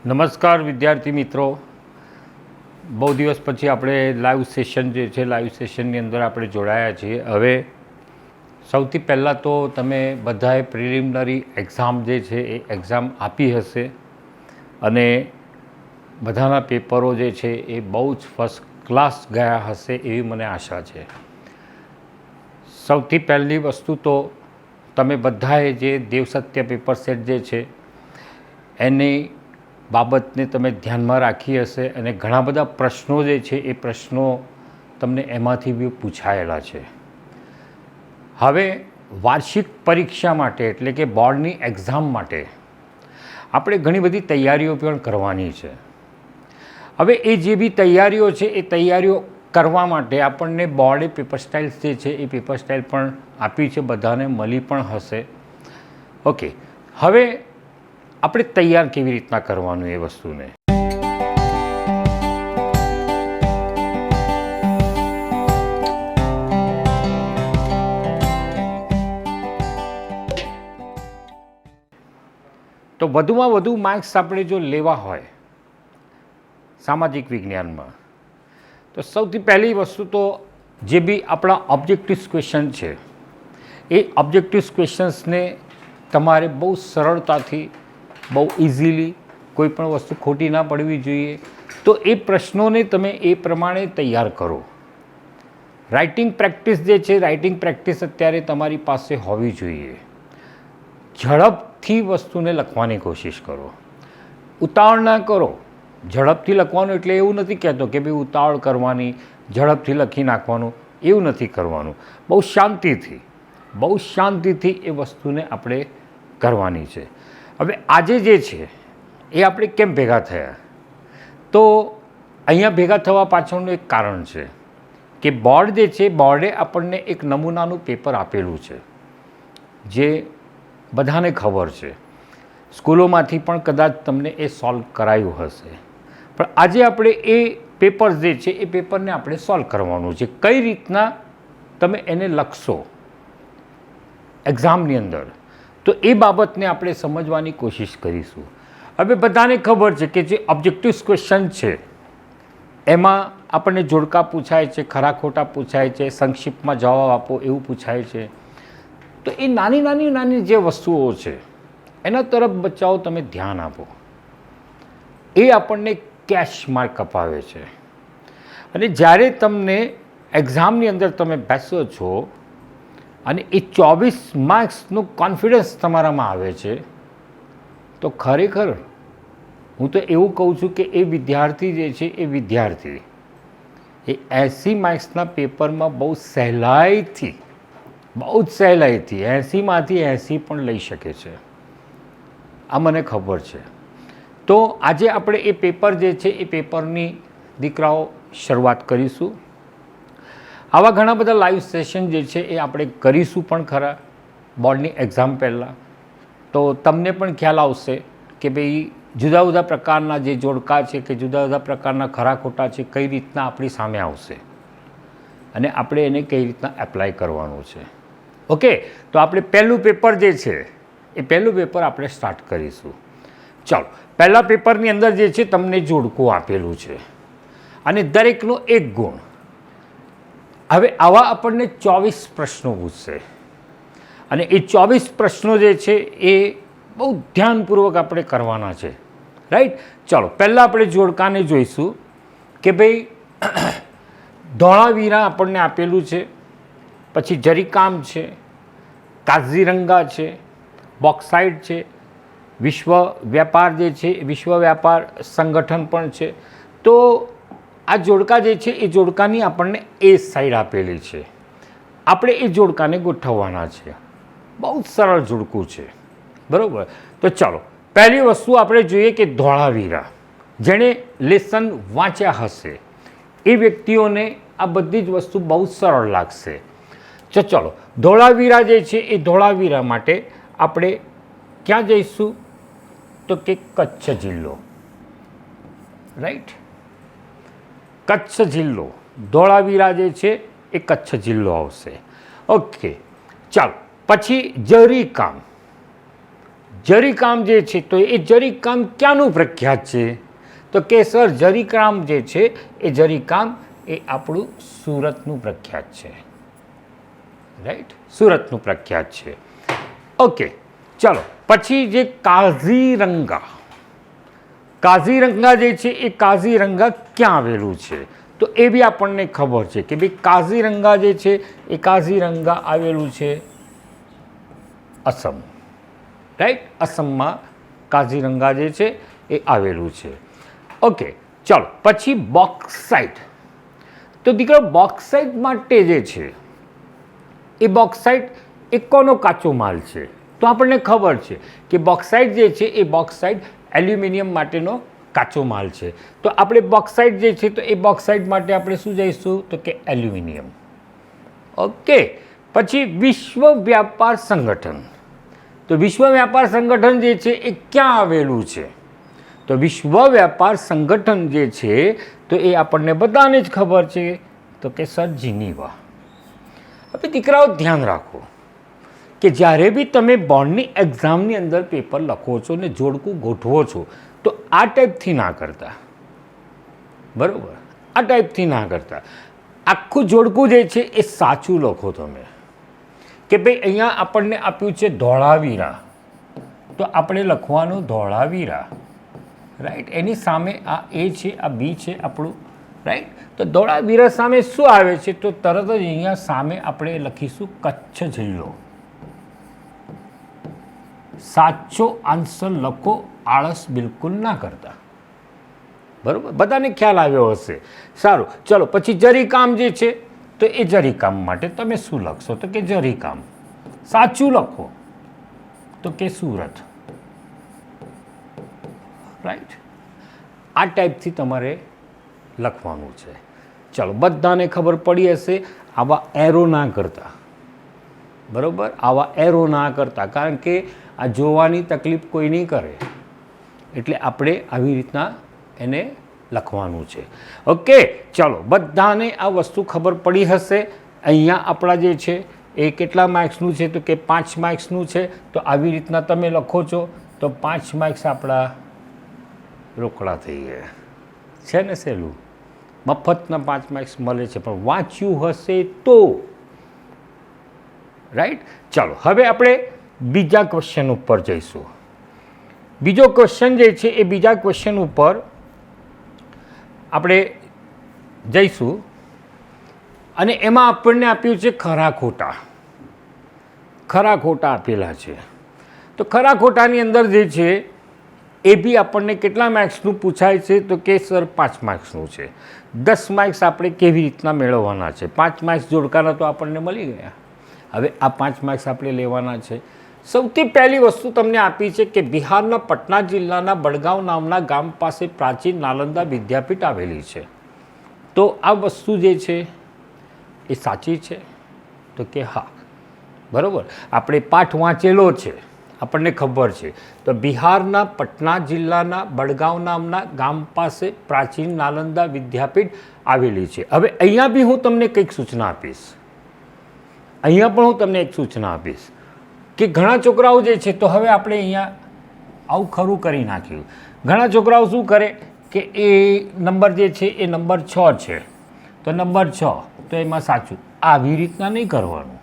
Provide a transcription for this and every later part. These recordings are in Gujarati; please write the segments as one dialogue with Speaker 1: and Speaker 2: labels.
Speaker 1: નમસ્કાર વિદ્યાર્થી મિત્રો, બહુ દિવસ પછી આપણે લાઈવ સેશન જે છે લાઈવ સેશનની અંદર આપણે જોડાયા છીએ. હવે સૌથી પહેલાં તો તમે બધાએ પ્રિલિમિનરી એક્ઝામ જે છે એ એક્ઝામ આપી હશે અને બધાના પેપરો જે છે એ બહુ જ ફર્સ્ટ ક્લાસ ગયા હશે એવી મને આશા છે. સૌથી પહેલી વસ્તુ તો તમે બધાએ જે દેવસત્ય પેપર સેટ જે છે એની બાબતને તમે ધ્યાનમાં રાખી હશે અને ઘણા બધા પ્રશ્નો જે છે એ પ્રશ્નો તમને એમાંથી બી પૂછાયેલા છે. હવે વાર્ષિક પરીક્ષા માટે એટલે કે બોર્ડની એક્ઝામ માટે આપણે ઘણી બધી તૈયારીઓ પણ કરવાની છે. હવે એ જે બી તૈયારીઓ છે એ તૈયારીઓ કરવા માટે આપણને બોર્ડે પેપર સ્ટાઇલ્સ જે છે એ પેપર સ્ટાઇલ પણ આપી છે, બધાને મળી પણ હશે. ઓકે, હવે આપણે તૈયાર કેવી રીતના કરવાનું એ વસ્તુને. તો વધુમાં વધુ માર્ક્સ આપણે જો લેવા હોય સામાજિક વિજ્ઞાનમાં તો સૌથી પહેલી વસ્તુ તો જે બી આપણા ઓબ્જેક્ટિવ ક્વેશ્ચન છે એ ઓબ્જેક્ટિવ ક્વેશ્ચન્સને તમારે બહુ સરળતાથી, બહુ ઇઝીલી, કોઈ પણ વસ્તુ ખોટી ના પડવી જોઈએ તો એ પ્રશ્નોને તમે એ પ્રમાણે તૈયાર કરો. રાઇટિંગ પ્રેક્ટિસ જે છે, રાઇટિંગ પ્રેક્ટિસ અત્યારે તમારી પાસે હોવી જોઈએ. ઝડપથી વસ્તુને લખવાની કોશિશ કરો, ઉતાવળ ના કરો. ઝડપથી લખવાનું એટલે એવું નથી કહેતો કે ભાઈ ઉતાવળ કરવાની, ઝડપથી લખી નાખવાનું, એવું નથી કરવાનું. બહુ શાંતિથી એ વસ્તુને આપણે કરવાની છે. હવે આજે જે છે એ આપણે કેમ ભેગા થયા? તો અહીંયા ભેગા થવા પાછળનું એક કારણ છે કે બોર્ડ જે છે, બોર્ડે આપણને એક નમૂનાનું પેપર આપેલું છે જે બધાને ખબર છે. સ્કૂલોમાંથી પણ કદાચ તમને એ સોલ્વ કરાયું હશે, પણ આજે આપણે એ પેપર જે છે એ પેપરને આપણે સોલ્વ કરવાનું છે. કઈ રીતના તમે એને લખશો એક્ઝામની અંદર, તો એ બાબતને આપણે સમજવાની કોશિશ કરીશું. હવે બધાને ખબર છે કે જે ઓબ્જેક્ટિવ ક્વેશ્ચન છે એમાં આપણને જોડકા પૂછાય છે, ખરા ખોટા પૂછાય છે, સંક્ષિપ્તમાં જવાબ આપો એવું પૂછાય છે. તો એ નાની જે વસ્તુઓ છે એના તરફ બચ્ચાઓ તમે ધ્યાન આપો. એ આપણને કેશ માર્ક અપાવે છે. અને જ્યારે તમને એક્ઝામની અંદર તમે બેસો છો અને એ 24 માર્ક્સનું કોન્ફિડન્સ તમારામાં આવે છે તો ખરેખર હું તો એવું કહું છું કે એ વિદ્યાર્થી જે છે એ વિદ્યાર્થી એ 80 માર્ક્સના પેપરમાં બહુ જ સહેલાઈથી 80માંથી 80 પણ લઈ શકે છે. આ મને ખબર છે. તો આજે આપણે એ પેપર જે છે એ પેપરની દીકરાઓ શરૂઆત કરીશું. આવા ઘણા બધા લાઈવ સેશન જે છે એ આપણે કરીશું પણ ખરા બોર્ડની એક્ઝામ પહેલાં. તો તમને પણ ખ્યાલ આવશે કે ભાઈ જુદા જુદા પ્રકારના જે જોડકા છે કે જુદા જુદા પ્રકારના ખરા ખોટા છે કઈ રીતના આપણી સામે આવશે અને આપણે એને કઈ રીતના એપ્લાય કરવાનું છે. ઓકે, તો આપણે પહેલું પેપર જે છે એ પહેલું પેપર આપણે સ્ટાર્ટ કરીશું. ચાલો, પહેલાં પેપરની અંદર જે છે તમને જોડકું આપેલું છે અને દરેકનો 1 ગુણ. હવે આવા આપણને 24 પ્રશ્નો પૂછશે અને એ 24 પ્રશ્નો જે છે એ બહુ ધ્યાનપૂર્વક આપણે કરવાના છે. રાઈટ? ચાલો, પહેલાં આપણે જોડકાને જોઈશું કે ભાઈ ધોળાવીરા આપણને આપેલું છે, પછી જરીકામ છે, કાઝીરંગા છે, બોક્સાઇટ છે, વિશ્વ વ્યાપાર જે છે વિશ્વ વ્યાપાર સંગઠન પણ છે. તો આ જોડકા જે છે એ જોડકાની આપણને એ સાઈડ આપેલી છે. આપણે એ જોડકાને ગોઠવવાના છે. બહુ જ સરળ જોડકું છે, બરાબર? તો ચાલો, પહેલી વસ્તુ આપણે જોઈએ કે ધોળાવીરા. જેણે લેસન વાંચ્યા હશે એ વ્યક્તિઓને આ બધી જ વસ્તુ બહુ જ સરળ લાગશે. ચાલો, ધોળાવીરા જે છે એ ધોળાવીરા માટે આપણે ક્યાં જઈશું? તો કે કચ્છ જિલ્લો. રાઈટ? કચ્છ જિલ્લો, ધોળાવીરા જે છે એ કચ્છ જિલ્લો આવશે. ઓકે, ચાલો, પછી જરીકામ. જરીકામ જે છે તો એ જરીકામ ક્યાંનું પ્રખ્યાત છે? તો કે સર જરીકામ જે છે એ જરીકામ એ આપણું સુરતનું પ્રખ્યાત છે, રાઈટ, સુરતનું પ્રખ્યાત છે. ઓકે, ચલો પછી જે કાઝીરંગા, કાઝીરંગા જે છે એ કાઝીરંગા ક્યાં આવેલું છે? તો એ બી આપણને ખબર છે કે ભાઈ કાઝીરંગા જે છે એ કાઝીરંગા આવેલું છે અસમ, રાઈટ, અસમમાં કાઝીરંગા જે છે એ આવેલું છે. ઓકે, ચાલો પછી બોક્સાઇટ. તો દીકરો બોક્સાઇટ માટે જે છે એ બોક્સાઇટ એ કોનો કાચો માલ છે? તો આપણને ખબર છે કે બોક્સાઇટ જે છે એ બોક્સાઇટ એલ્યુમિનિયમ માટેનો કાચો માલ છે. તો આપણે બોક્સાઇટ જે છે તો એ બોક્સાઇટ માટે આપણે શું જઈશું? તો કે એલ્યુમિનિયમ. ઓકે, પછી વિશ્વ વ્યાપાર સંગઠન. તો વિશ્વ વ્યાપાર સંગઠન જે છે એ ક્યાં આવેલું છે? તો વિશ્વ વ્યાપાર સંગઠન જે છે તો એ આપણને બધાને જ ખબર છે તો કે સર જીનીવા. હવે દીકરાઓ ધ્યાન રાખો કે જ્યારે બી તમે બોર્ડની એક્ઝામની અંદર પેપર લખો છો ને જોડકું ગોઠવો છો તો આ ટાઈપથી ના કરતા, બરાબર, આ ટાઈપથી ના કરતા. આખું જોડકું જે છે એ સાચું લખો તમે કે ભાઈ અહીંયા આપણને આપ્યું છે ધોળાવીરા, તો આપણે લખવાનું ધોળાવીરા, રાઈટ. એની સામે આ એ છે, આ બી છે આપણું, રાઈટ. તો ધોળાવીરા સામે શું આવે છે? તો તરત જ અહીંયા સામે આપણે લખીશું કચ્છ જિલ્લો. સાચો આન્સર લખો, આળસ બિલકુલ ના કરતા, બરાબર, બધાને ખ્યાલ આવ્યો હશે. સારું, ચલો પછી જરીકામ જે છે તો એ જરીકામ માટે તમે શું લખશો? તો કે જરીકામ. સાચું લખો તો કે સુરત, રાઈટ. આ ટાઈપથી તમારે લખવાનું છે. ચલો, બધાને ખબર પડી હશે. આવા એરો ના કરતા, બરાબર, આવા એરો ના કરતા, કારણ કે આ જોવાની તકલીફ કોઈ નહીં કરે, એટલે આપણે આવી રીતના એને લખવાનું છે. ઓકે, ચલો બધાને આ વસ્તુ ખબર પડી હશે. અહીંયા આપણા જે છે એ કેટલા માર્ક્સનું છે? તો કે 5 માર્ક્સનું છે. તો આવી રીતના તમે લખો છો તો 5 માર્ક્સ આપણા રોકડા થઈ ગયા છે ને. સહેલું, મફતના 5 માર્ક્સ મળે છે, પણ વાંચ્યું હશે તો, રાઈટ. ચાલો હવે આપણે બીજા ક્વેશ્ચન ઉપર જઈશું. બીજો ક્વેશ્ચન જે છે એ બીજા ક્વેશ્ચન ઉપર આપણે જઈશું અને એમાં આપણને આપ્યું છે ખરા ખોટા. ખરા ખોટા આપેલા છે. તો ખરા ખોટાની અંદર જે છે એ બી આપણને કેટલા માર્ક્સનું પૂછાય છે? તો કે સર 5 માર્ક્સનું છે. 10 માર્ક્સ આપણે કેવી રીતના મેળવવાના છે? 5 માર્ક્સ જોડકાના તો આપણને મળી ગયા. હવે આ 5 માર્ક્સ આપણે લેવાના છે. સૌથી પહેલી વસ્તુ તમને આપી છે કે બિહારના પટના જિલ્લાના બડગાંવ નામના ગામ પાસે પ્રાચીન નાલંદા વિદ્યાપીઠ આવેલી છે. તો આ વસ્તુ જે છે એ સાચી છે? તો કે હા, બરાબર. આપણે પાઠ વાંચેલો છે, આપણને ખબર છે. તો બિહારના પટના જિલ્લાના બડગાંવ નામના ગામ પાસે પ્રાચીન નાલંદા વિદ્યાપીઠ આવેલી છે. હવે અહીંયા બી હું તમને કંઈક સૂચના આપીશ. અહીંયા પણ હું તમને એક સૂચના આપીશ કે ઘણા છોકરાઓ જે છે, તો હવે આપણે અહીંયા આવું ખરું કરી નાખ્યું. ઘણા છોકરાઓ શું કરે કે એ નંબર જે છે એ નંબર 6 છે, તો નંબર 6 તો એમાં સાચું. આવી રીતના નહીં કરવાનું,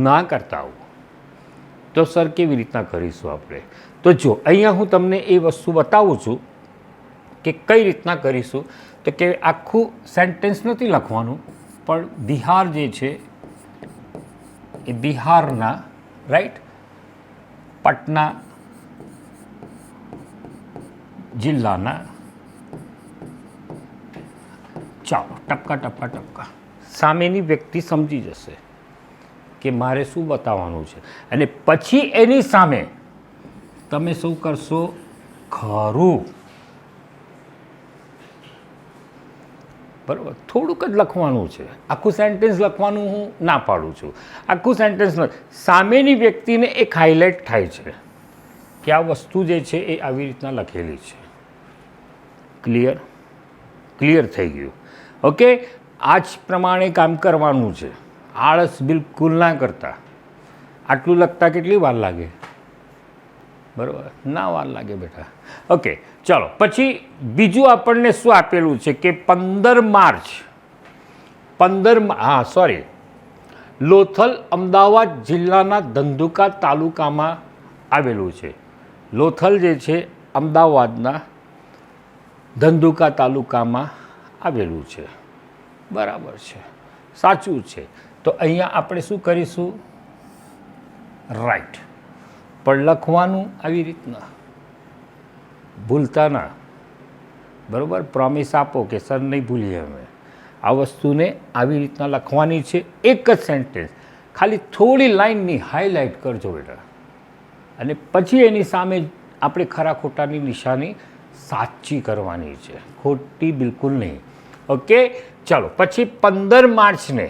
Speaker 1: ના કરતા આવું. તો સર કેવી રીતના કરીશું આપણે? તો જો અહીંયા હું તમને એ વસ્તુ બતાવું છું કે કઈ રીતના કરીશું. તો કે આખું સેન્ટેન્સ નથી લખવાનું, પણ બિહાર જે છે એ બિહારના, રાઈટ, પટના જિલ્લાના, ચાલો ટપકા ટપકા ટપકા, સામેની વ્યક્તિ સમજી જશે કે મારે શું બતાવવાનું છે. અને પછી એની સામે તમે શું કરશો? ખરું, બરાબર. થોડુંક જ લખવાનું છે, આખું સેન્ટેન્સ લખવાનું હું ના પાડું છું. આખું સેન્ટેન્સ સામેની વ્યક્તિને એક હાઇલાઇટ થાય છે કે આ વસ્તુ જે છે એ આવી રીતના લખેલી છે. ક્લિયર? ક્લિયર થઈ ગયું. ઓકે, આ જ પ્રમાણે કામ કરવાનું છે. આળસ બિલકુલ ના કરતા, આટલું લખતા કેટલી વાર લાગે? બરાબર, ના વાર લાગે બેટા. ઓકે, ચાલો પછી બીજું આપણને શું આપેલું છે કે 15 માર્ચ લોથલ અમદાવાદ જિલ્લાના ધંધુકા તાલુકામાં આવેલું છે. લોથલ જે છે અમદાવાદના ધંધુકા તાલુકામાં આવેલું છે. બરાબર છે, સાચું છે. તો અહીંયા આપણે શું કરીશું? રાઈટ. પણ લખવાનું આવી રીતના, ભૂલતા ના. બરાબર, પ્રોમિસ આપો કે સર નહીં ભૂલીએ અમે. આ વસ્તુને આવી રીતના લખવાની છે. એક જ સેન્ટેન્સ, ખાલી થોડી લાઇનની હાઇલાઇટ કરજો બેટા, અને પછી એની સામે આપણે ખરા ખોટાની નિશાની સાચી કરવાની છે, ખોટી બિલકુલ નહીં. ઓકે, ચાલો પછી 15 માર્ચને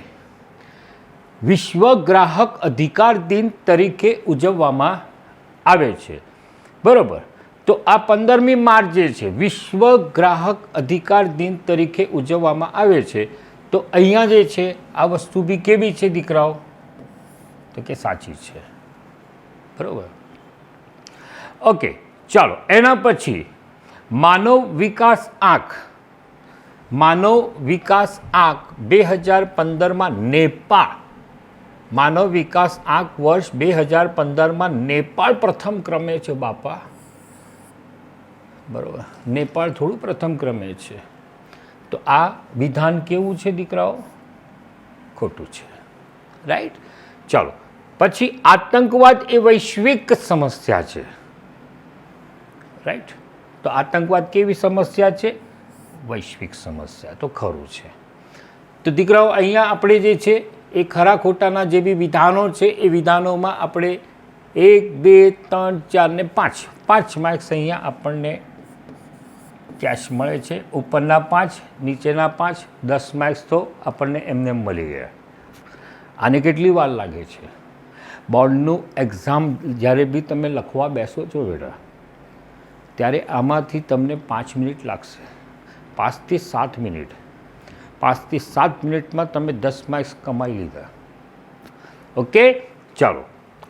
Speaker 1: વિશ્વ ગ્રાહક અધિકાર દિન તરીકે ઉજવવામાં આવે છે. બરાબર, તો આ 15મી માર્ચ જે છે વિશ્વ ગ્રાહક અધિકાર દિન તરીકે ઉજવવામાં આવે છે. તો અહીંયા જે છે આ વસ્તુ બી કેવી છે દીકરાઓ? તો કે સાચી છે. બરાબર, ઓકે, ચાલો એના પછી માનવ વિકાસ આંક 2015માં નેપાળ, માનવ વિકાસ આંક વર્ષ 2015માં નેપાળ પ્રથમ ક્રમે છે બાપા. બરાબર, નેપાળ થોડું પ્રથમ ક્રમે છે. તો આ વિધાન કેવું છે દીકરાઓ? ખોટું છે. રાઈટ. ચાલો પછી આતંકવાદ એ વૈશ્વિક સમસ્યા છે. રાઈટ, તો આતંકવાદ કેવી સમસ્યા છે? વૈશ્વિક સમસ્યા. તો ખરું છે. તો દીકરાઓ અહીંયા આપણે જે છે એ ખરા ખોટાના જે બી વિધાનો છે એ વિધાનોમાં આપણે 1, 2, 3, 4 ને 5 માર્ક્સ અહીંયા આપણને કેશ મળે છે. ઉપરના 5, નીચેના 5, 10 માર્ક્સ તો આપણને એમને મળી ગયા. આને કેટલી વાર લાગે છે? બોર્ડનું એક્ઝામ જ્યારે બી તમે લખવા બેસો છો બેટા, ત્યારે આમાંથી તમને 5 મિનિટ લાગશે, 5 થી 7 મિનિટ. 5 થી 7 મિનિટમાં તમે 10 માર્ક્સ કમાઈ લીધા. ઓકે, ચાલો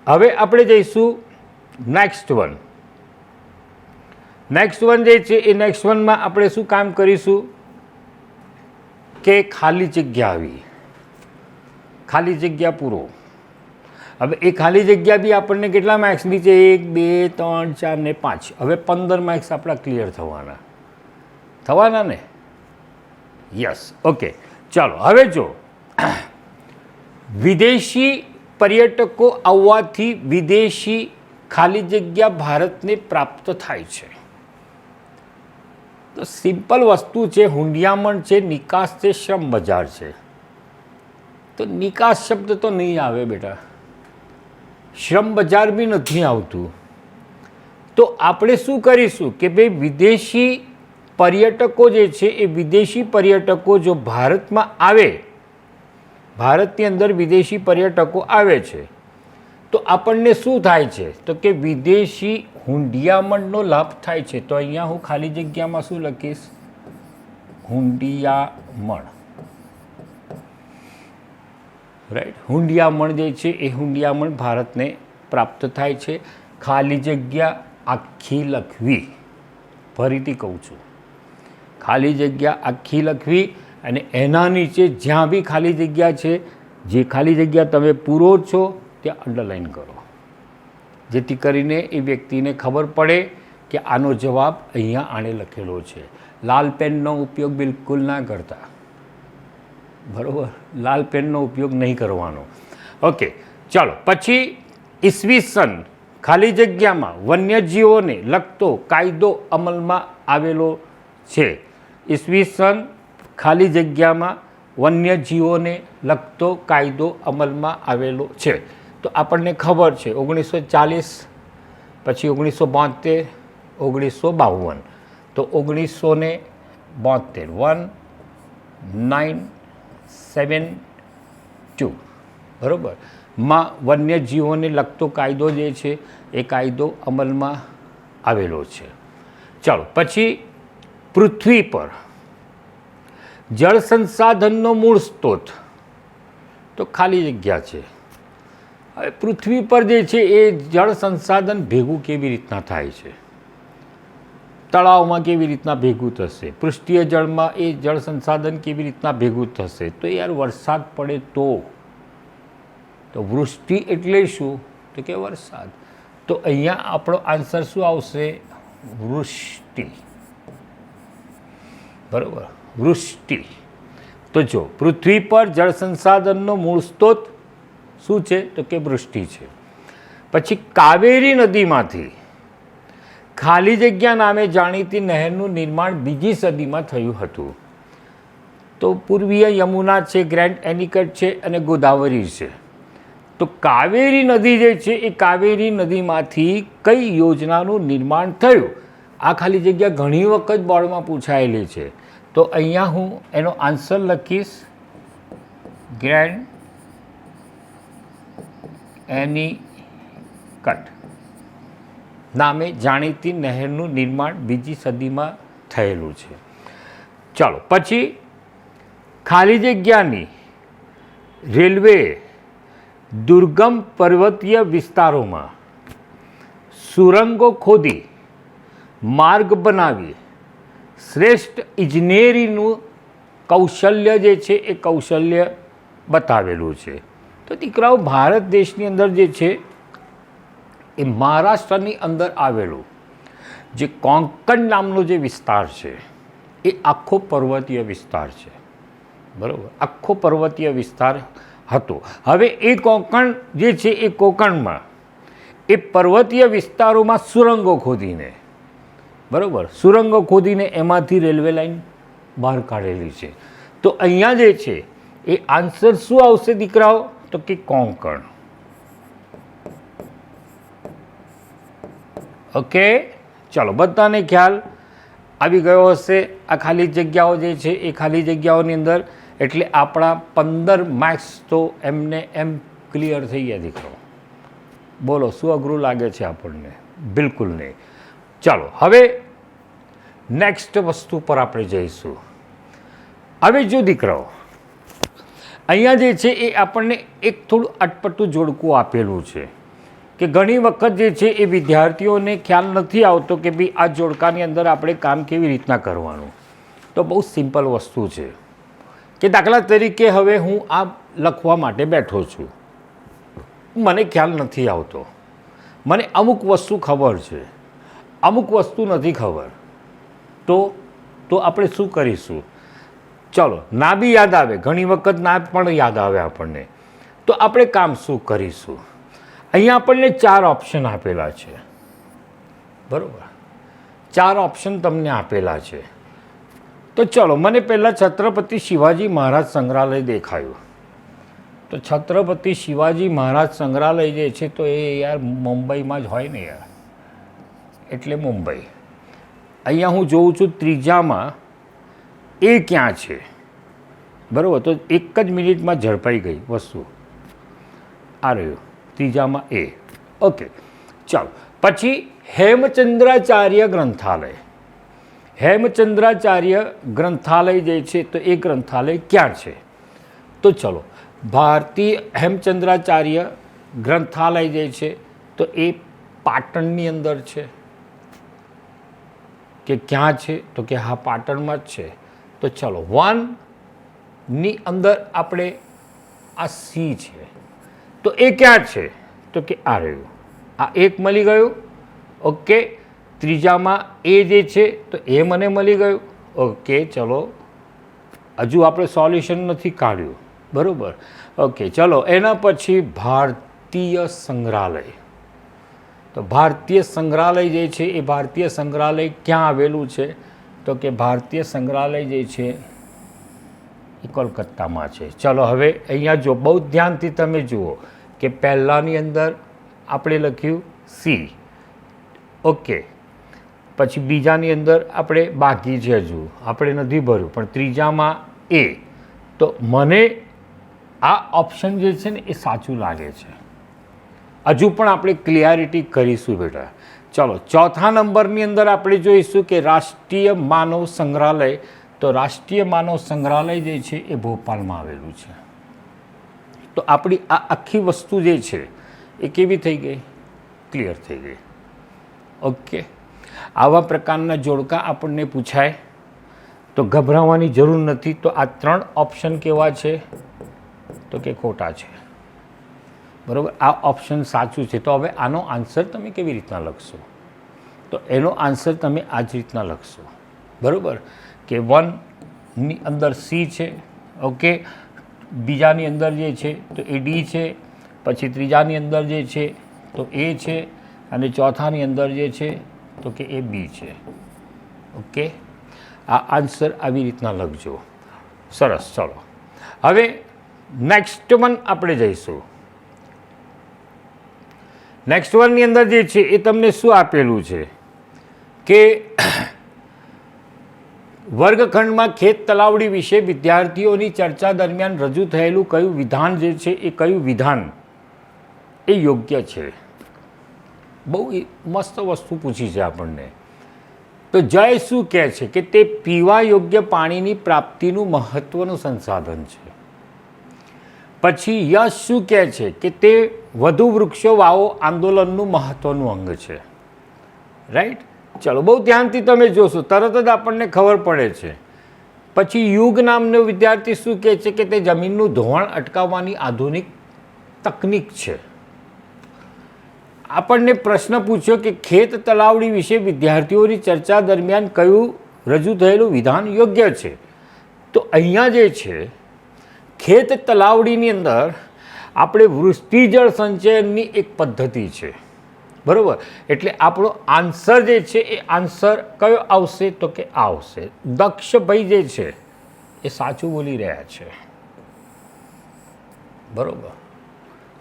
Speaker 1: હવે આપણે જઈશું નેક્સ્ટ વન. નેક્સ્ટ વન જે છે એ નેક્સ્ટ વનમાં આપણે શું કામ કરીશું કે ખાલી જગ્યા આવી, ખાલી જગ્યા પૂરો. હવે એ ખાલી જગ્યા બી આપણને કેટલા માર્ક્સની છે? 1, 2, 3, 4 ને 5. હવે 15 માર્ક્સ આપણા ક્લિયર થવાના ને? યસ. ઓકે, ચાલો હવે જો વિદેશી પર્યટકો આવવાથી વિદેશી ખાલી જગ્યા ભારતને પ્રાપ્ત થાય છે. તો સિમ્પલ વસ્તુ છે, હુંડિયામણ છે, નિકાસ છે, શ્રમ બજાર છે. તો નિકાસ શબ્દ તો નહીં આવે બેટા, શ્રમ બજાર બી નથી આવતું. તો આપણે શું કરીશું કે ભાઈ વિદેશી પર્યટકો જે છે એ વિદેશી પર્યટકો જો ભારતમાં આવે, ભારતની અંદર વિદેશી પર્યટકો આવે છે તો આપણને શું થાય છે? તો કે વિદેશી હુંડિયામણનો લાભ થાય છે. તો અહીંયા હું ખાલી જગ્યામાં શું લખીશ? હુંડિયામણ. રાઈટ, હુંડિયામણ જે છે એ હુંડિયામણ ભારતને પ્રાપ્ત થાય છે. ખાલી જગ્યા આખી લખવી, ફરીથી કહું છું, ખાલી જગ્યા આખી લખવી અને એના નીચે જ્યાં બી ખાલી જગ્યા છે, જે ખાલી જગ્યા તમે પૂરો છો ત્યાં અંડરલાઈન કરો, જેથી કરીને એ વ્યક્તિને ખબર પડે કે આનો જવાબ અહીંયા આણે લખેલો છે. લાલ પેનનો ઉપયોગ બિલકુલ ના કરતા. બરાબર, લાલ પેનનો ઉપયોગ નહીં કરવાનો. ઓકે, ચાલો પછી ઈસવીસન ખાલી જગ્યામાં વન્યજીવોને લગતો કાયદો અમલમાં આવેલો છે. ઈસવીસન ખાલી જગ્યામાં વન્યજીવોને લગતો કાયદો અમલમાં આવેલો છે. તો આપણને ખબર છે 1940, પછી 1972, 1952. તો 1972 1972 બરાબર માં વન્યજીવોને લગતો કાયદો જે છે એ કાયદો અમલમાં આવેલો છે. ચાલો પછી પૃથ્વી પર જળ સંસાધનનો મૂળ સ્ત્રોત તો ખાલી જગ્યા છે. હવે પૃથ્વી પર જે છે એ જળ સંસાધન ભેગું કેવી રીતના થાય છે, તળાવમાં કેવી રીતના ભેગું થશે, પૃષ્ઠીય જળમાં એ જળ સંસાધન કેવી રીતના ભેગું થશે, તો યાર વરસાદ પડે તો વૃષ્ટિ એટલે શું, તો કે વરસાદ. તો અહીંયા આપણો આન્સર શું આવશે, વૃષ્ટિ. બરાબર, વૃષ્ટિ. તો જો પૃથ્વી પર જળ સંસાધનનો મૂળ સ્ત્રોત શું છે, તો કે વૃષ્ટિ છે. પછી કાવેરી નદીમાંથી ખાલી જગ્યા નામે જાણીતી નહેરનું નિર્માણ 2જી સદીમાં થયું હતું. તો પૂર્વીય યમુના છે, ગ્રેન્ડ એનિકટ છે અને ગોદાવરી છે. તો કાવેરી નદી જે છે એ કાવેરી નદીમાંથી કઈ યોજનાનું નિર્માણ થયું, આ ખાલી જગ્યા ઘણી વખત બોર્ડમાં પૂછાયેલી છે. તો અહીંયા હું એનો આન્સર લખીશ, ગ્રેન્ડ એનિકટ નામે જાણીતી નહેરનું નિર્માણ 2જી સદીમાં થયેલું છે. ચાલો પછી ખાલી જગ્યાની રેલવે દુર્ગમ પર્વતીય વિસ્તારોમાં સુરંગો ખોદી માર્ગ બનાવી શ્રેષ્ઠ ઇજનેરીનું કૌશલ્ય જે છે એ કૌશલ્ય બતાવેલું છે. તો દીકરાઓ ભારત દેશની અંદર જે છે એ મહારાષ્ટ્રની અંદર આવેલું જે કોંકણ નામનો જે વિસ્તાર છે એ આખો પર્વતીય વિસ્તાર છે. બરાબર, આખો પર્વતીય વિસ્તાર હતો. હવે એ કોંકણ જે છે એ કોંકણમાં એ પર્વતીય વિસ્તારોમાં સુરંગો ખોદીને, બરાબર, સુરંગો ખોદીને એમાંથી રેલવે લાઈન બહાર કાઢેલી છે. તો અહીંયા જે છે એ આન્સર શું આવશે દીકરાઓ, તો કે કોંકણ. ઓકે, ચાલો બધાને ખ્યાલ આવી ગયો હશે. આ ખાલી જગ્યાઓ જે છે એ ખાલી જગ્યાઓની અંદર એટલે આપણા 15 માર્ક્સ તો એમને એમ ક્લિયર થઈ ગયા દીકરો. બોલો શું અઘરું લાગે છે આપણને? બિલકુલ નહીં. ચાલો હવે નેક્સ્ટ વસ્તુ પર આપણે જઈશું. હવે જો દીકરાઓ અહીંયા જે છે એ આપણને એક થોડું અટપટું જોડકું આપેલું છે કે ઘણી વખત જે છે એ વિદ્યાર્થીઓને ખ્યાલ નથી આવતો કે ભાઈ આ જોડકાની અંદર આપણે કામ કેવી રીતના કરવાનું. તો બહુ સિમ્પલ વસ્તુ છે કે દાખલા તરીકે હવે હું આ લખવા માટે બેઠો છું, મને ખ્યાલ નથી આવતો, મને અમુક વસ્તુ ખબર છે, અમુક વસ્તુ નથી ખબર, તો આપણે શું કરીશું? ચલો ના બી યાદ આવે, ઘણી વખત ના પણ યાદ આવે આપણને, તો આપણે કામ શું કરીશું? અહીંયા આપણને 4 ઓપ્શન આપેલા છે. બરાબર, 4 ઓપ્શન તમને આપેલા છે. તો ચલો મને પહેલાં છત્રપતિ શિવાજી મહારાજ સંગ્રહાલય દેખાયું. તો છત્રપતિ શિવાજી મહારાજ સંગ્રહાલય જે છે તો એ યાર મુંબઈમાં જ હોય ને યાર, એટલે મુંબઈ. અહીંયા હું જોઉં છું ત્રીજામાં એ ક્યાં છે, બરાબર, તો એક જ મિનિટમાં ઝડપાઈ ગઈ વસ્તુ. આ રહ્યું ત્રીજામાં એ. ઓકે, ચાલો પછી હેમચંદ્રાચાર્ય ગ્રંથાલય. હેમચંદ્રાચાર્ય ગ્રંથાલય જે છે તો એ ગ્રંથાલય ક્યાં છે? તો ચલો ભારતીય હેમચંદ્રાચાર્ય ગ્રંથાલય જે છે તો એ પાટણની અંદર છે કે ક્યાં છે? તો કે હા પાટણમાં જ છે. તો ચલો 1ની અંદર આપણે આ સી છે તો એ ક્યાં છે? તો કે આ રહ્યું, આ એક મળી ગયું. ઓકે, ત્રીજામાં એ જે છે તો એ મને મળી ગયું. ઓકે, ચલો હજુ આપણે સોલ્યુશન નથી કાઢ્યું, બરાબર. ઓકે, ચલો એના પછી ભારતીય સંગ્રહાલય. તો ભારતીય સંગ્રહાલય જે છે એ ભારતીય સંગ્રહાલય ક્યાં આવેલું છે? તો કે ભારતીય સંગ્રહાલય જે છે એ કોલકાતામાં છે. ચલો હવે અહીંયા જો બહુ ધ્યાનથી તમે જુઓ કે પહેલાંની અંદર આપણે લખ્યું સી. ઓકે, પછી બીજાની અંદર આપણે બાકી છે, હજુ આપણે નથી ભર્યું, પણ ત્રીજામાં એ. તો મને આ ઓપ્શન જે છે ને એ સાચું લાગે છે. હજુ પણ આપણે ક્લિયરિટી કરીશું બેટા. ચલો ચોથા નંબરની અંદર આપણે જોઈશું કે રાષ્ટ્રીય માનવ સંગ્રહાલય. તો રાષ્ટ્રીય માનવ સંગ્રહાલય જે છે એ ભોપાલમાં આવેલું છે. તો આપણી આ આખી વસ્તુ જે છે એ કેવી થઈ ગઈ? ક્લિયર થઈ ગઈ. ઓકે, આવા પ્રકારના જોડકા આપણને પૂછાય તો ગભરાવાની જરૂર નથી. તો આ 3 ઓપ્શન કેવા છે? તો કે ખોટા છે. બરાબર, આ ઓપ્શન સાચું છે. તો હવે આનો આન્સર તમે કેવી રીતના લખશો? તો એનો આન્સર તમે આ જ રીતના લખશો. બરાબર, કે 1ની અંદર સી છે, ઓકે, બીજાની અંદર જે છે તો એ ડી છે, પછી ત્રીજાની અંદર જે છે તો એ છે, અને ચોથાની અંદર જે છે તો કે એ બી છે. ઓકે, આ આન્સર આવી રીતના લખજો. સરસ, ચલો હવે નેક્સ્ટ વન આપણે જઈશું. નેક્સ્ટ વનની અંદર જે છે એ તમને શું આપેલું છે કે વર્ગખંડમાં ખેત તલાવડી વિશે વિદ્યાર્થીઓની ચર્ચા દરમિયાન રજૂ થયેલું કયું વિધાન જે છે એ કયું વિધાન એ યોગ્ય છે? બહુ મસ્ત વસ્તુ પૂછી છે આપણને. તો જય શું કહે છે કે તે પીવા યોગ્ય પાણીની પ્રાપ્તિનું મહત્વનું સંસાધન છે. પછી યશ શું કહે છે કે તે વધુ વૃક્ષો વાવો આંદોલનનું મહત્વનું અંગ છે. રાઈટ, ચલો બહુ ધ્યાનથી તમે જોશો તરત જ આપણને ખબર પડે છે. પછી યુગ નામનો વિદ્યાર્થી શું કહે છે કે તે જમીનનું ધોવાણ અટકાવવાની આધુનિક તકનીક છે. આપણને પ્રશ્ન પૂછ્યો કે ખેત તલાવડી વિશે વિદ્યાર્થીઓની ચર્ચા દરમિયાન કયું રજૂ થયેલું વિધાન યોગ્ય છે? તો અહીંયા જે છે ખેત તલાવડીની અંદર આપણે વૃષ્ટિજળ સંચયનની એક પદ્ધતિ છે. બરાબર, એટલે આપણો આન્સર જે છે એ આન્સર કયો આવશે? તો કે આવશે દક્ષભાઈ જે છે એ સાચું બોલી રહ્યા છે. બરાબર,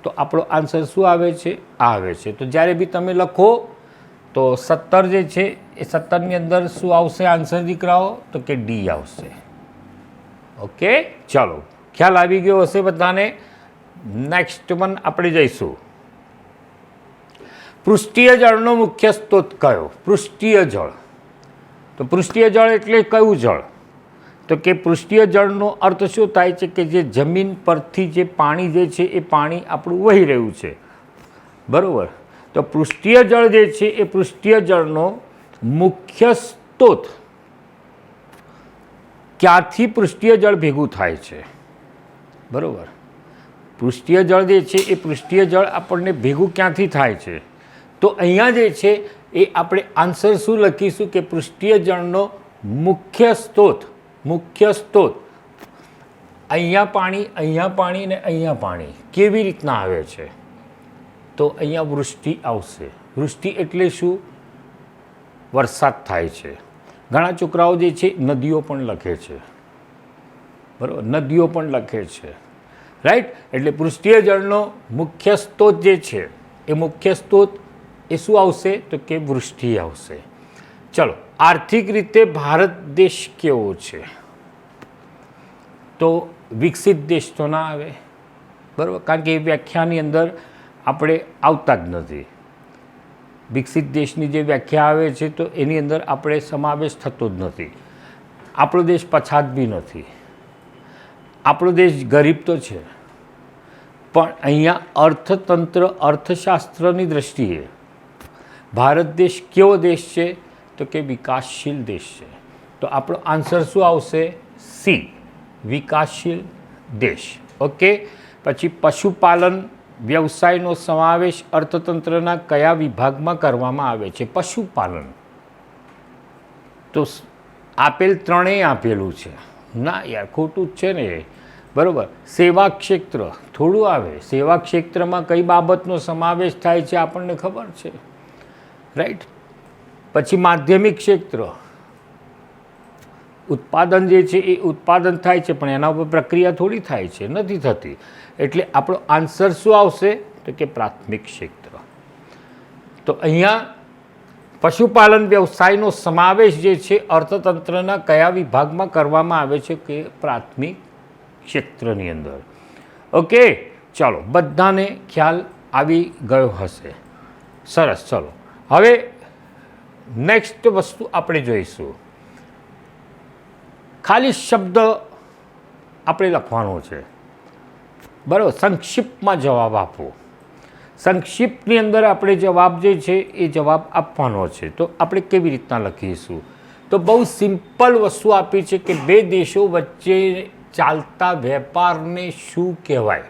Speaker 1: તો આપણો આન્સર શું આવે છે? આ આવે છે. તો જ્યારે બી તમે લખો તો 17 જે છે એ 17ની અંદર શું આવશે આન્સર દીકરાઓ? તો કે ડી આવશે. ઓકે, ચાલો ખ્યાલ આવી ગયો હશે બધાને. નેક્સ્ટ વન આપણે જઈશું. પૃષ્ઠીય જળનો મુખ્ય સ્ત્રોત કયો? પૃષ્ઠીય જળ. તો પૃષ્ઠીય જળ એટલે કયું જળ? તો કે પૃષ્ઠીય જળનો અર્થ શું થાય છે કે જે જમીન પરથી જે પાણી જે છે એ પાણી આપણું વહી રહ્યું છે. બરાબર, તો પૃષ્ઠીય જળ જે છે એ પૃષ્ઠીય જળનો મુખ્ય સ્ત્રોત ક્યાંથી પૃષ્ઠીય જળ ભેગું થાય છે? બરાબર, પૃષ્ઠીય જળ જે છે એ પૃષ્ઠીય જળ આપણને ભેગું ક્યાંથી થાય છે? તો અહીંયા જે છે એ આપણે આન્સર શું લખીશું કે પૃષ્ઠીય જળનો મુખ્ય સ્ત્રોત અહીંયા પાણી ને અહીંયા પાણી કેવી રીતના આવે છે? તો અહીંયા વૃષ્ટિ આવશે. વૃષ્ટિ એટલે શું? વરસાદ થાય છે. ઘણા છોકરાઓ જે છે નદીઓ પણ લખે છે. બરાબર, નદીઓ પણ લખે છે. રાઈટ, એટલે પૃષ્ઠીય જળનો મુખ્ય સ્ત્રોત જે છે એ મુખ્ય સ્ત્રોત એ શું આવશે? તો કે વૃષ્ટિ આવશે. ચલો, આર્થિક રીતે ભારત દેશ કેવો છે? તો વિકસિત દેશ તો ના આવે. બરાબર, કારણ કે એ વ્યાખ્યાની અંદર આપણે આવતા જ નથી. વિકસિત દેશની જે વ્યાખ્યા આવે છે તો એની અંદર આપણે સમાવેશ થતો જ નથી. આપણો દેશ પછાત બી નથી. આપણો દેશ ગરીબ તો છે, પણ અહીંયા અર્થતંત્ર અર્થશાસ્ત્રની દૃષ્ટિએ ભારત દેશ કેવો દેશ છે? તો કે વિકાસશીલ દેશ છે. તો આપણો આન્સર શું આવશે? સી, વિકાસશીલ દેશ. ઓકે, પછી પશુપાલન વ્યવસાયનો સમાવેશ અર્થતંત્રના કયા વિભાગમાં કરવામાં આવે છે? પશુપાલન. તો આપેલ ત્રણેય આપેલું છે. ના યાર, ખોટું જ છે ને એ. બરાબર, સેવા ક્ષેત્ર થોડું આવે. સેવા ક્ષેત્રમાં કઈ બાબતનો સમાવેશ થાય છે આપણને ખબર છે. રાઈટ, પછી માધ્યમિક ક્ષેત્ર ઉત્પાદન જે છે એ ઉત્પાદન થાય છે, પણ એના ઉપર પ્રક્રિયા થોડી થાય છે, નથી થતી. એટલે આપણો આન્સર શું આવશે? તો કે પ્રાથમિક ક્ષેત્ર. તો અહીંયા પશુપાલન વ્યવસાયનો સમાવેશ જે છે અર્થતંત્રના કયા વિભાગમાં કરવામાં આવે છે? કે પ્રાથમિક ક્ષેત્રની અંદર. ઓકે, ચાલો બધાને ખ્યાલ આવી ગયો હશે. સરસ, ચલો હવે નેક્સ્ટ વસ્તુ આપણે જોઈશું. ખાલી શબ્દ આપણે લખવાનો છે. બરાબર, સંક્ષિપ્તમાં જવાબ આપો. સંક્ષિપ્તની અંદર આપણે જવાબ જે છે એ જવાબ આપવાનો છે. તો આપણે કેવી રીતના લખીશું? તો બહુ સિમ્પલ વસ્તુ આપી છે કે બે દેશો વચ્ચે ચાલતા વેપારને શું કહેવાય.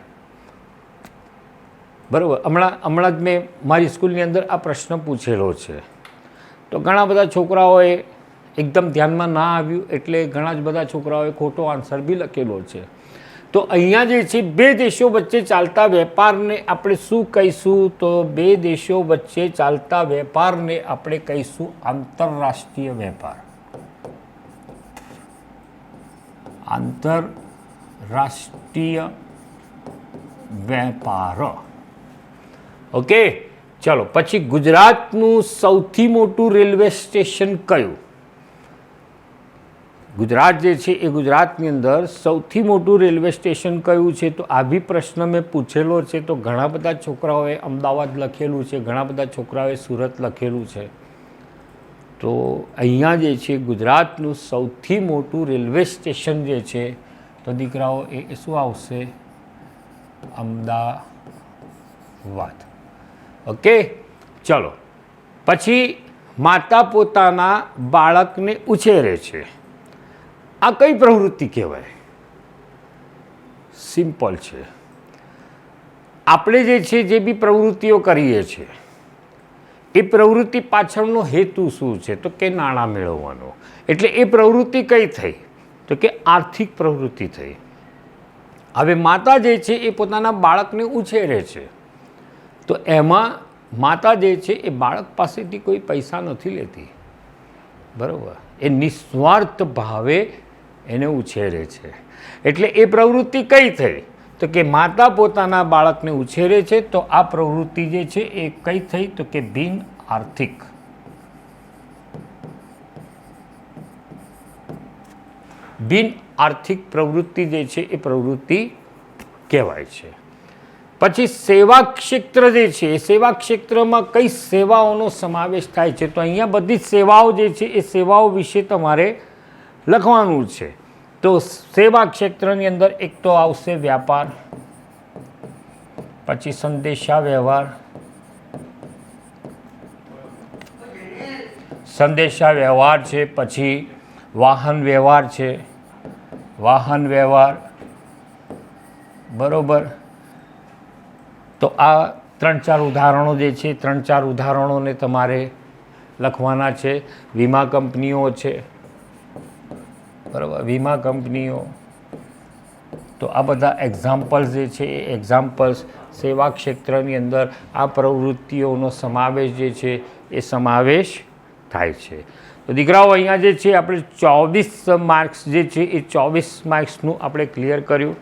Speaker 1: બરાબર, હમણાં જ મેં મારી સ્કૂલની અંદર આ પ્રશ્ન પૂછેલો છે. તો ઘણા બધા છોકરાઓએ એકદમ ધ્યાનમાં ના આવ્યું એટલે ઘણા જ બધા છોકરાઓએ ખોટો આન્સર બી લખેલો છે. તો અહીંયા જે છે બે દેશો વચ્ચે ચાલતા વેપારને આપણે શું કહીશું? તો બે દેશો વચ્ચે ચાલતા વેપારને આપણે કહીશું આંતરરાષ્ટ્રીય વેપાર. આંતરરાષ્ટ્રીય વેપાર. ઓકે, ચલો પછી ગુજરાતનું સૌથી મોટું રેલવે સ્ટેશન કયું? ગુજરાત જે છે એ ગુજરાતની અંદર સૌથી મોટું રેલવે સ્ટેશન કયું છે? તો આ બી પ્રશ્ન મેં પૂછેલો છે. તો ઘણા બધા છોકરાઓએ અમદાવાદ લખેલું છે, ઘણા બધા છોકરાઓએ સુરત લખેલું છે. તો અહીંયા જે છે ગુજરાતનું સૌથી મોટું રેલવે સ્ટેશન જે છે તો દીકરાઓ એ શું આવશે? અમદાવાદ. ઓકે, ચલો પછી માતા પોતાના બાળકને ઉછેરે છે. આ કઈ પ્રવૃત્તિ કહેવાય? સિમ્પલ છે. આપણે જે છે જે બી પ્રવૃત્તિઓ કરીએ છીએ એ પ્રવૃત્તિ પાછળનો હેતુ શું છે? તો કે નાણાં મેળવવાનો. એટલે એ પ્રવૃત્તિ કઈ થઈ? તો કે આર્થિક પ્રવૃત્તિ થઈ. હવે માતા જે છે એ પોતાના બાળકને ઉછેરે છે. તો એમાં માતા જે છે એ બાળક પાસેથી કોઈ પૈસા નથી લેતી. બરાબર, એ નિસ્વાર્થ ભાવે એને ઉછેરે છે. એટલે એ પ્રવૃત્તિ કઈ થઈ? તો કે માતા પોતાના બાળકને ઉછેરે છે. તો આ પ્રવૃત્તિ જે છે એ કઈ થઈ? તો કે બિન આર્થિક. બિન આર્થિક પ્રવૃત્તિ જે છે એ પ્રવૃત્તિ કહેવાય છે. પછી સેવા ક્ષેત્ર જે છે એ સેવા ક્ષેત્રમાં કઈ સેવાઓનો સમાવેશ થાય છે? તો અહીંયા બધી સેવાઓ જે છે એ સેવાઓ વિશે તમારે લખવાનું છે. તો સેવા ક્ષેત્રની અંદર એક તો આવશે વ્યાપાર, પછી સંદેશા વ્યવહાર, છે, પછી વાહન વ્યવહાર છે, વાહન વ્યવહાર. બરોબર, તો આ 3-4 ઉદાહરણો જે છે 3-4 ઉદાહરણોને તમારે લખવાના છે. વીમા કંપનીઓ છે, બરાબર, વીમા કંપનીઓ. તો આ બધા એક્ઝામ્પલ્સ જે છે એ એક્ઝામ્પલ્સ સેવા ક્ષેત્રની અંદર આ પ્રવૃત્તિઓનો સમાવેશ જે છે એ સમાવેશ થાય છે. તો દીકરાઓ અહીંયા જે છે આપણે 24 માર્ક્સ જે છે એ 24 માર્ક્સનું આપણે ક્લિયર કર્યું.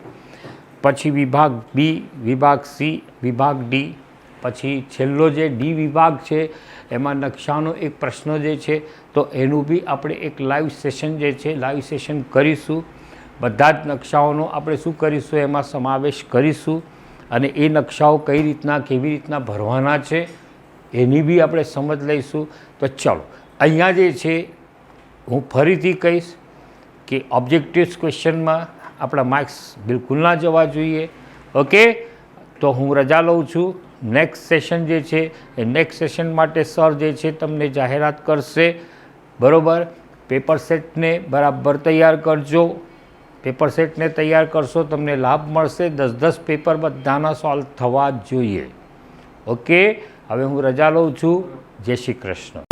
Speaker 1: પછી વિભાગ બી, વિભાગ સી, વિભાગ ડી, પછી છેલ્લો જે ડી વિભાગ છે એમાં નકશાનો એક પ્રશ્ન જે છે તો એનું બી આપણે એક લાઈવ સેશન જે છે લાઈવ સેશન કરીશું. બધા જ નકશાઓનો આપણે શું કરીશું? એમાં સમાવેશ કરીશું. અને એ નકશાઓ કઈ રીતના કેવી રીતના ભરવાના છે એની બી આપણે સમજ લઈશું. તો ચલો અહીંયા જે છે હું ફરીથી કહીશ કે ઓબ્જેક્ટિવ્સ ક્વેશ્ચનમાં આપણા માર્ક્સ બિલકુલ ના જવા જોઈએ. ઓકે, તો હું રજા લઉં છું. નેક્સ્ટ સેશન જે છે એ નેક્સ્ટ સેશન માટે સર જે છે તમને જાહેરાત કરશે. બરાબર, પેપર સેટને બરાબર તૈયાર કરજો. પેપર સેટને તૈયાર કરશો તમને લાભ મળશે. 10-10 પેપર બધાના સોલ્વ થવા જોઈએ. ઓકે, હવે હું રજા લઉં છું. જય શ્રી કૃષ્ણ.